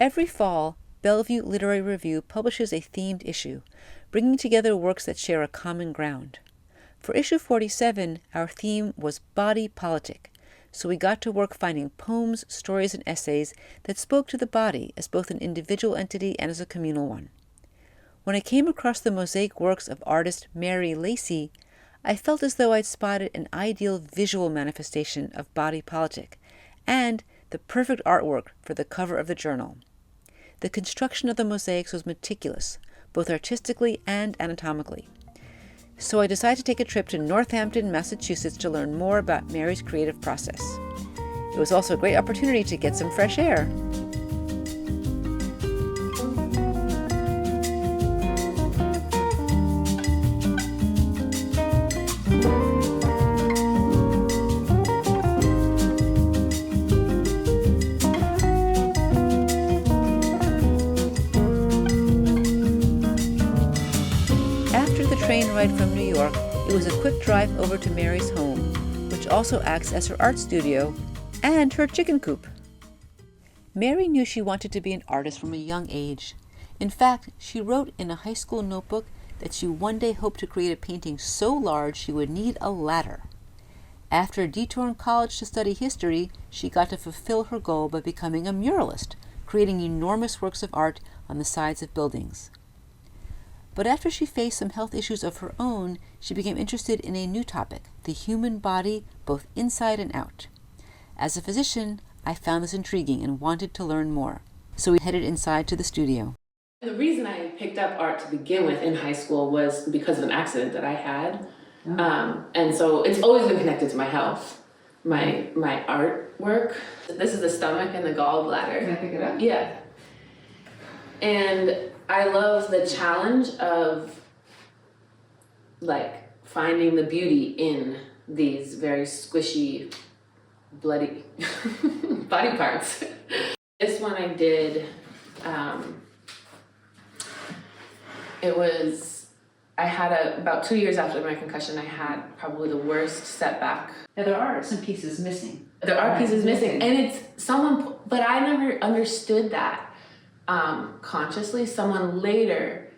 Every fall, Bellevue Literary Review publishes a themed issue, bringing together works that share a common ground. For issue 47, our theme was Body Politic, so we got to work finding poems, stories, and essays that spoke to the body as both an individual entity and as a communal one. When I came across the mosaic works of artist Mary Lacy, I felt as though I'd spotted an ideal visual manifestation of body politic and the perfect artwork for the cover of the journal. The construction of the mosaics was meticulous, both artistically and anatomically. So I decided to take a trip to Northampton, Massachusetts to learn more about Mary's creative process. It was also a great opportunity to get some fresh air. Train ride from New York, it was a quick drive over to Mary's home, which also acts as her art studio and her chicken coop. Mary knew she wanted to be an artist from a young age. In fact, she wrote in a high school notebook that she one day hoped to create a painting so large she would need a ladder. After a detour in college to study history, she got to fulfill her goal by becoming a muralist, creating enormous works of art on the sides of buildings. But after she faced some health issues of her own, she became interested in a new topic, the human body, both inside and out. As a physician, I found this intriguing and wanted to learn more. So we headed inside to the studio. The reason I picked up art to begin with in high school was because of an accident that I had. And so it's always been connected to my health, my artwork. This is the stomach and the gallbladder. Can I pick it up? Yeah. And I love the challenge of like finding the beauty in these very squishy, bloody body parts. This one I did, I had about 2 years after my concussion, I had probably the worst setback. Now there are some pieces missing. There are pieces missing, and it's someone, but I never understood that. Consciously, someone later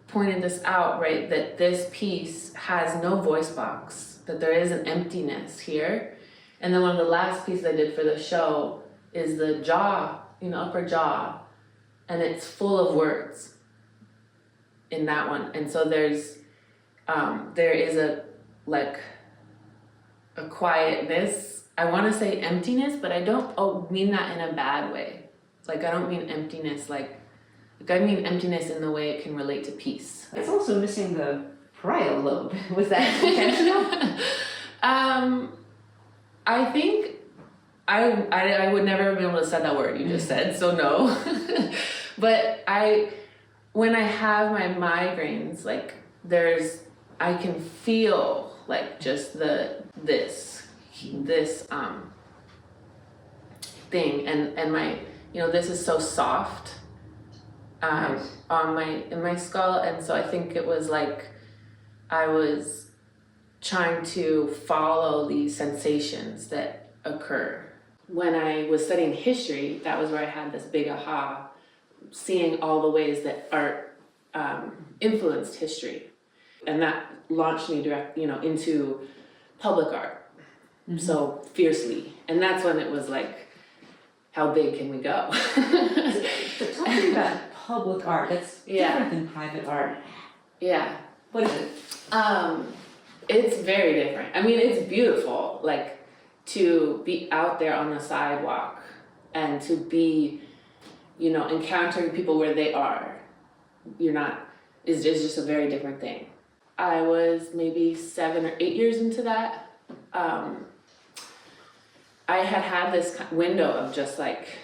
pointed this out, right, that this piece has no voice box, that there is an emptiness here. And then one of the last pieces I did for the show is the jaw, upper jaw, and it's full of words in that one. And so there is a quietness. I want to say emptiness, but I don't mean that in a bad way. Like, I don't mean emptiness, like I mean emptiness in the way it can relate to peace. It's also missing the parietal lobe. Was that intentional? I think I would never be able to say that word you just said, so no. But when I have my migraines, like I can feel like just this thing, and my, this is so soft Nice. in my skull, and so I think it was like I was trying to follow these sensations that occur. When I was studying history, that was where I had this big aha, seeing all the ways that art influenced history, and that launched me into public art, so fiercely, and that's when it was like, how big can we go? But talk to me about public art. That's different than private art. Yeah. What is it? It's very different. I mean, it's beautiful, like to be out there on the sidewalk and to be, encountering people where they are. It's just a very different thing. I was maybe 7 or 8 years into that. I had this window of just like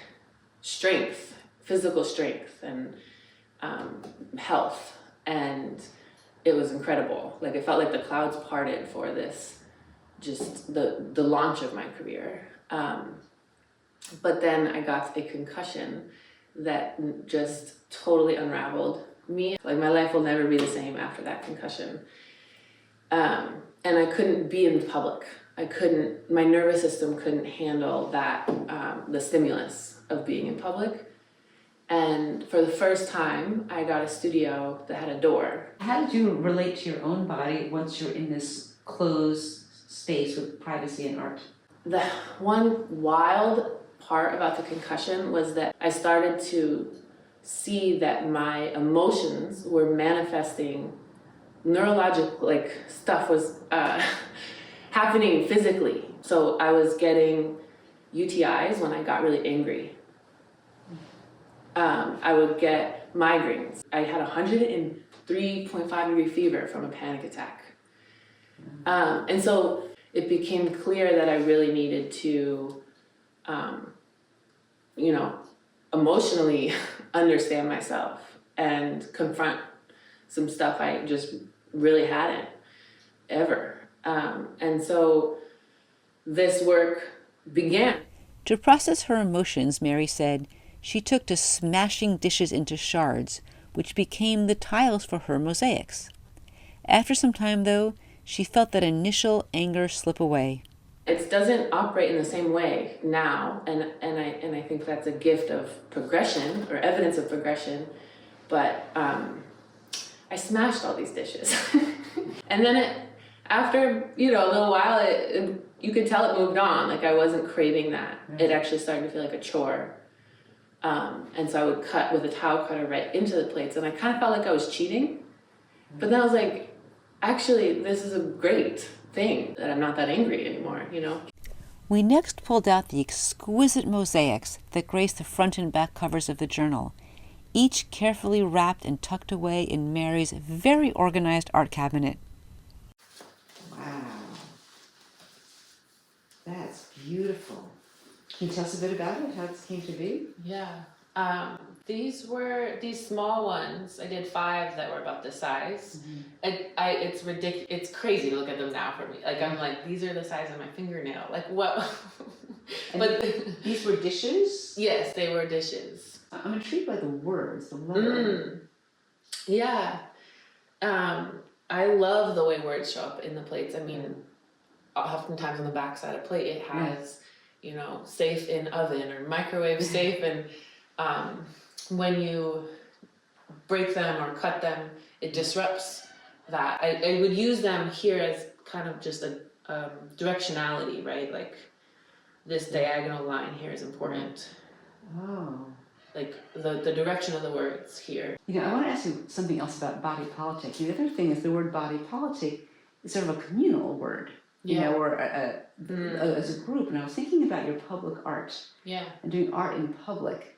strength, physical strength, and health, and it was incredible. Like, it felt like the clouds parted for this, just the launch of my career. But then I got a concussion that just totally unraveled me. Like, my life will never be the same after that concussion. And I couldn't be in public. My nervous system couldn't handle that, the stimulus of being in public. And for the first time, I got a studio that had a door. How did you relate to your own body once you're in this closed space with privacy and art? The one wild part about the concussion was that I started to see that my emotions were manifesting neurological, like stuff was happening physically. So I was getting UTIs when I got really angry. I would get migraines. I had 103.5 degree fever from a panic attack. And so it became clear that I really needed to, emotionally understand myself and confront some stuff I just really hadn't ever. And so this work began. To process her emotions, Mary said, she took to smashing dishes into shards, which became the tiles for her mosaics. After some time, though, she felt that initial anger slip away. It doesn't operate in the same way now, and I think that's a gift of progression or evidence of progression. But I smashed all these dishes, and then after a little while, you could tell it moved on. Like I wasn't craving that. It actually started to feel like a chore. And so I would cut with a towel cutter right into the plates, and I kind of felt like I was cheating. But then I was like, actually, this is a great thing that I'm not that angry anymore, We next pulled out the exquisite mosaics that grace the front and back covers of the journal, each carefully wrapped and tucked away in Mary's very organized art cabinet. Wow. That's beautiful. Can you tell us a bit about it, how it came to be? Yeah. These were these small ones. I did 5 that were about this size. It's ridiculous. It's crazy to look at them now for me. Like I'm like, these are the size of my fingernail. Like what? But these were dishes? Yes, they were dishes. I'm intrigued by the words, the letter. Yeah. I love the way words show up in the plates. I mean, oftentimes on the back side of a plate, it has, safe in oven or microwave safe. And when you break them or cut them, it disrupts that. I would use them here as kind of just a directionality, right? Like this diagonal line here is important. Oh. Like the direction of the words here. I want to ask you something else about body politic. The other thing is the word body politic is sort of a communal word, or as a group. And I was thinking about your public art. Yeah. And doing art in public.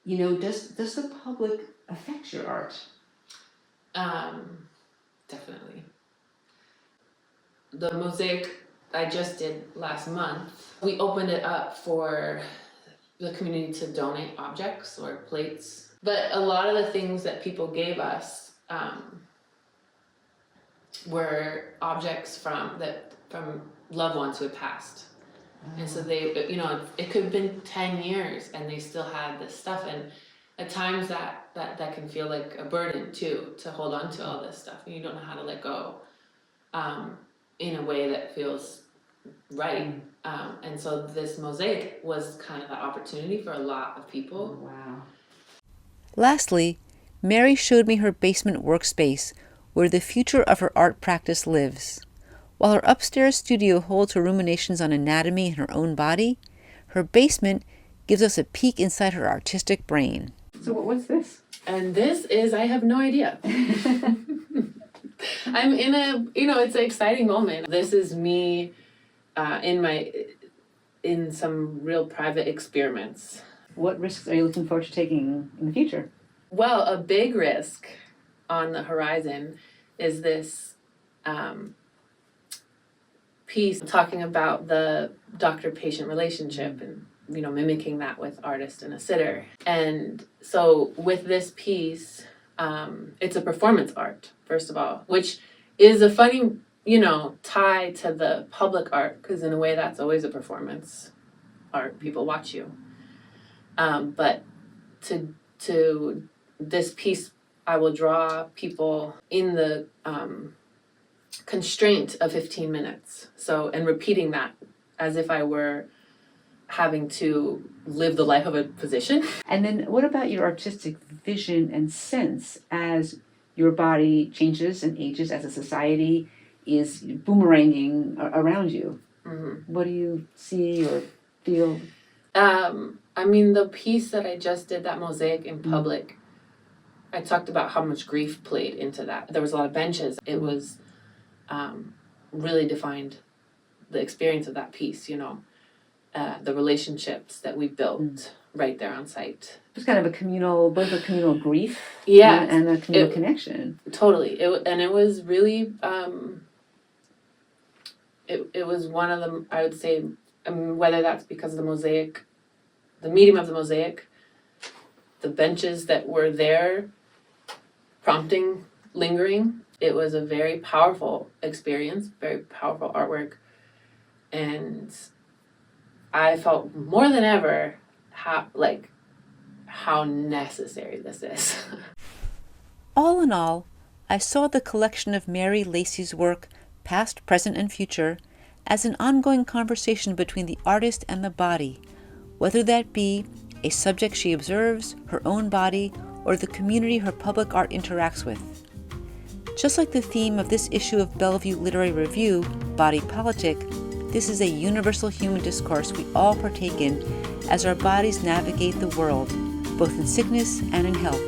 Does the public affect your art? Definitely. The mosaic I just did last month, we opened it up for the community to donate objects or plates. But a lot of the things that people gave us were objects from loved ones who had passed. And so they, it could have been 10 years and they still had this stuff. And at times that can feel like a burden too, to hold on to all this stuff. And you don't know how to let go in a way that feels right. And so this mosaic was kind of that opportunity for a lot of people. Oh, wow. Lastly, Mary showed me her basement workspace where the future of her art practice lives. While her upstairs studio holds her ruminations on anatomy and her own body, her basement gives us a peek inside her artistic brain. So what's this? And this is, I have no idea. I'm in it's an exciting moment. This is me in some real private experiments. What risks are you looking forward to taking in the future? Well, a big risk on the horizon is this piece talking about the doctor-patient relationship and mimicking that with artist and a sitter. And so with this piece, it's a performance art, first of all, which is a funny tie to the public art, because in a way that's always a performance art. People watch you. But to this piece, I will draw people in the constraint of 15 minutes. So, and repeating that as if I were having to live the life of a physician. And then what about your artistic vision and sense as your body changes and ages, as a society is boomeranging around you? Mm-hmm. What do you see or feel? I mean, the piece that I just did, that mosaic in public, I talked about how much grief played into that. There was a lot of benches. It was really defined the experience of that piece, you know, the relationships that we built right there on site. It was kind of a communal, both a communal grief and a communal connection. Totally. It was really, it was one of them, I would say, whether that's because of the mosaic, the medium of the mosaic, the benches that were there prompting, lingering. It was a very powerful experience, very powerful artwork. And I felt more than ever how necessary this is. All in all, I saw the collection of Mary Lacy's work, past, present, and future, as an ongoing conversation between the artist and the body, whether that be a subject she observes, her own body, or the community her public art interacts with. Just like the theme of this issue of Bellevue Literary Review, Body Politic, this is a universal human discourse we all partake in as our bodies navigate the world, both in sickness and in health.